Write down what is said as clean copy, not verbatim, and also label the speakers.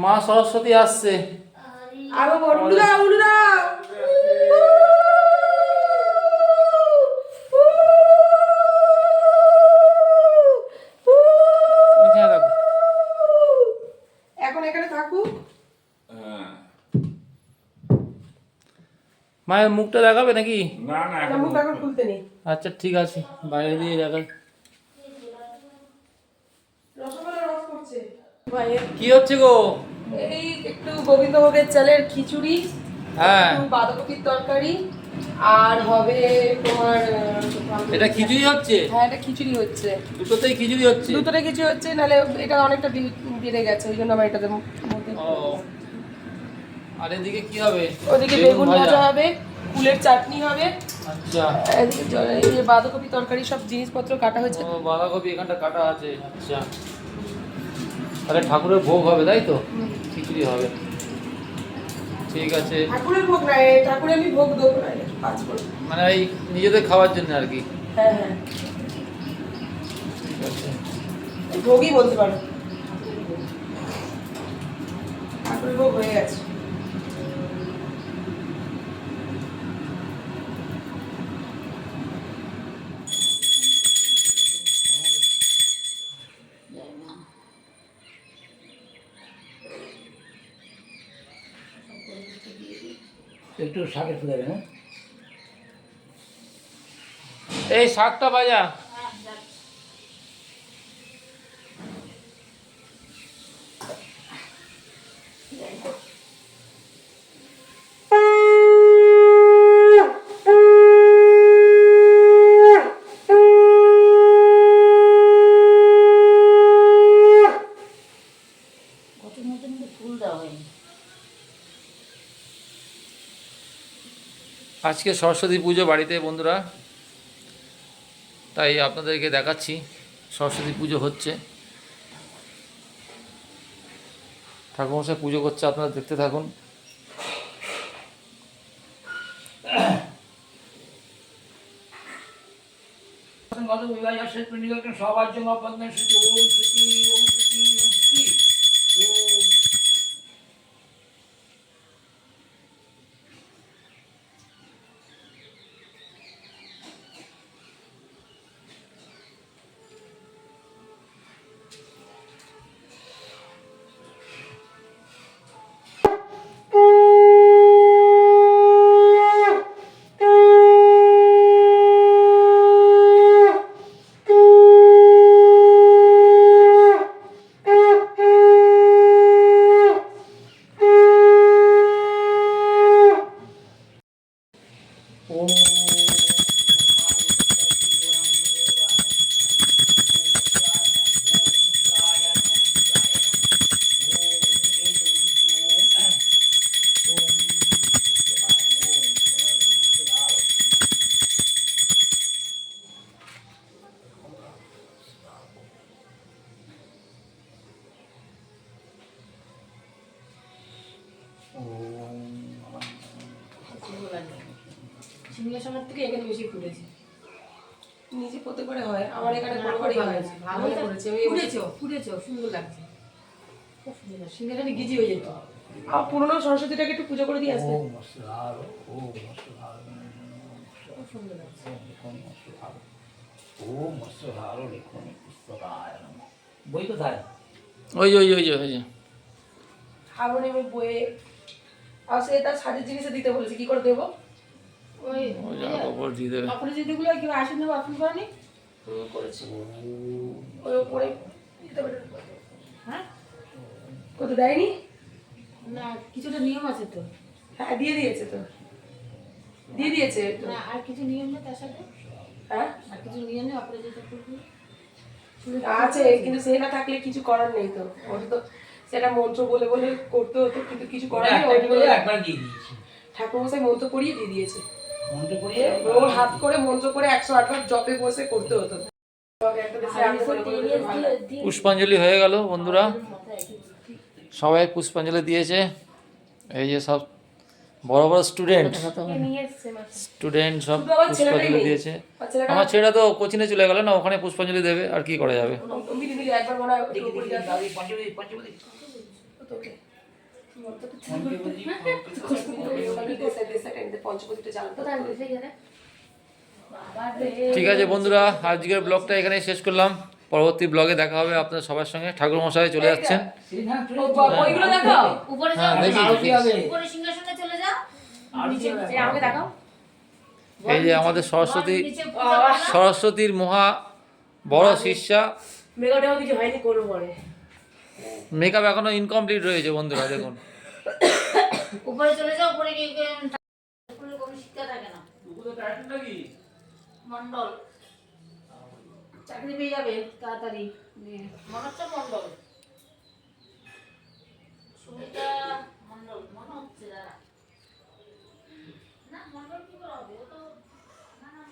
Speaker 1: মা সরস্বতী আসছে।
Speaker 2: আরো বড় উলুদা উলুদা এখন এখানে থাকুক।
Speaker 1: মায়ের মুখটা দেখাবে নাকি?
Speaker 3: না না
Speaker 2: না, মুখ এখন খুলতে নেই।
Speaker 1: আচ্ছা ঠিক আছে, বাইরে দিয়ে দেখাই।
Speaker 2: রসগোল্লা রস করছে ভাইয়ের।
Speaker 1: কি হচ্ছে গো?
Speaker 2: এই একটু গোবিন্দভোগের চালের খিচুড়ি,
Speaker 1: হ্যাঁ,
Speaker 2: একটু বাঁধাকপির তরকারি, আর হবে তোমার
Speaker 1: এটা খিচুড়ি হচ্ছে?
Speaker 2: হ্যাঁ এটা খিচুড়ি হচ্ছে।
Speaker 1: দুটোতেই খিচুড়ি হচ্ছে?
Speaker 2: দুটোতে কিছু হচ্ছে, নাহলে এটা অনেকটা বেড়ে গেছে, ওই জন্য আমার এটাতে মধ্যে।
Speaker 1: ও, আর এদিকে কি হবে?
Speaker 2: ওদিকে বেগুন ভাজা হবে, ফুলের চাটনি হবে,
Speaker 1: আচ্ছা।
Speaker 2: এদিকে এই যে বাঁধাকপি তরকারি সব জিনিসপত্র কাটা হয়েছে।
Speaker 1: ও, বাঁধাকপি এখানটা কাটা আছে। আচ্ছা, তাহলে ঠাকুরের ভোগ হবে তাই তো? খিচুড়ি হবে, ঠিক আছে।
Speaker 2: ঠাকুরের ভোগ না, ঠাকুরের আমি ভোগ দেবো না, পাঁচ করে।
Speaker 1: মানে এই নিজেদের খাওয়ার জন্য আর কি?
Speaker 2: হ্যাঁ হ্যাঁ,
Speaker 1: ঠিক আছে।
Speaker 2: ভোগই বলতে পারো, ঠাকুরের ভোগ হয়ে গেছে।
Speaker 3: একটু শাকের ফুল দেবে। হ্যাঁ
Speaker 1: এই শাকটা ভাজা। আজকে সরস্বতী পুজো বাড়িতে বন্ধুরা, তাই আপনাদেরকে দেখাচ্ছি সরস্বতী পুজো হচ্ছে। ঠাকুরমশাই পুজো করছে, আপনারা দেখতে থাকুন।
Speaker 3: সবার জন্য বন্ধন শ্রুতি ওম শ্রুতি ওম শ্রুতি ওম শ্রুতি ওম।
Speaker 4: সিংহাসনের থেকে এখানে বেশি ফুটেছে।
Speaker 2: নিজে প্রত্যেকবারে হয়, আমার এখানে কোনোবারই হয়েছে, ভালো করেছে।
Speaker 4: ফুটেছে, সুন্দর লাগছে, খুব সুন্দর লাগছে। সিংহাসনে গিজি হয়ে যেত।
Speaker 2: পুরোনো সরস্বতীটাকে একটু পুজো করে দিয়ে আসবে।
Speaker 4: খুব সুন্দর লাগছে।
Speaker 3: বই কোথায়?
Speaker 1: ওই ওই ওই যে ওই যে
Speaker 2: হারমোনিয়ামে বয়ে, আর সে তার সাজের জিনিসে দিতে বলেছে, কি করে দেবো?
Speaker 4: ওই
Speaker 1: ওই জামা কাপড় দিয়ে দেবে।
Speaker 4: অপরিচিতগুলো কি আসেন না বাথরুম করেনি?
Speaker 2: করেছে ওই উপরে দিতে পারে।
Speaker 4: হ্যাঁ,
Speaker 2: কত দেয়নি?
Speaker 4: না কিছুটা নিয়ম আছে তো।
Speaker 2: হ্যাঁ দিয়ে দিয়েছে তো, দিয়ে দিয়েছে তো।
Speaker 4: না আর কিছু নিয়ম নেই তার সাথে?
Speaker 2: হ্যাঁ
Speaker 4: আর কিছু নিয়ম নেই অপরিচিত
Speaker 2: আছে, কিন্তু সে না থাকলে কিছু করার নেই তো। ওটা তো সেটা মন্ত্র বলে বলে করতে হতো, কিন্তু কিছু করার নেই।
Speaker 3: একবার দিয়ে দিয়েছি,
Speaker 2: ঠাকুর মশাই মন্ত্র পড়িয়ে দিয়ে দিয়েছে।
Speaker 3: মন্ত্র পড়িয়ে
Speaker 2: ওর হাত করে মন্ত্র করে 108 বার জপে বসে করতে হতো।
Speaker 1: পুষ্পাঞ্জলি হয়ে গেল বন্ধুরা, সবাই পুষ্পাঞ্জলি দিয়েছে। এই যে সব বড় বড় স্টুডেন্ট সব পুষ্পাঞ্জলি দিয়েছে। আমার ছেলেটা তো কোচিনে চলে গেল না, ওখানে পুষ্পাঞ্জলি দেবে, আর কি করা যাবে।
Speaker 2: তোকে পঞ্চপতিটা জানতো
Speaker 4: কোথায় বসে গেলে বাবা রে
Speaker 1: ঠিক আছে বন্ধুরা, আজকের ব্লগটা এখানে শেষ করলাম। পরবর্তী ব্লগে দেখা হবে আপনাদের সবার সঙ্গে। ঠাকুর মশাই চলে যাচ্ছেন।
Speaker 2: ওইগুলো দেখাও
Speaker 4: উপরে
Speaker 1: হ্যাঁ,
Speaker 4: যাও,
Speaker 1: দেখি,
Speaker 3: আরতি হবে।
Speaker 4: উপরে সিংহাসনে চলে যাও।
Speaker 2: নিচে আমাকে দেখাও
Speaker 1: এই যে আমাদের সরস্বতী,
Speaker 4: নিচে পূজা করো।
Speaker 1: সরস্বতীর মহা বড় শিষ্যা।
Speaker 2: মেঘাটাও কিছু হয়নি করবো পরে
Speaker 1: মেকআপ এখনো ইনকমপ্লিট রয়েছে বন্ধুরা, দেখুন।
Speaker 4: উপরে চলে যাও, উপরে গিয়ে উপরে কোনো শিক্ষা থাকে না। মন্ডল চাকরি পেয়ে যাবে তাড়াতাড়ি। মনে হচ্ছে মন্ডল, সুমিতা মন্ডল মনে হচ্ছে। দাঁড়া, না মন্ডল কি করে হবে? ও তো না না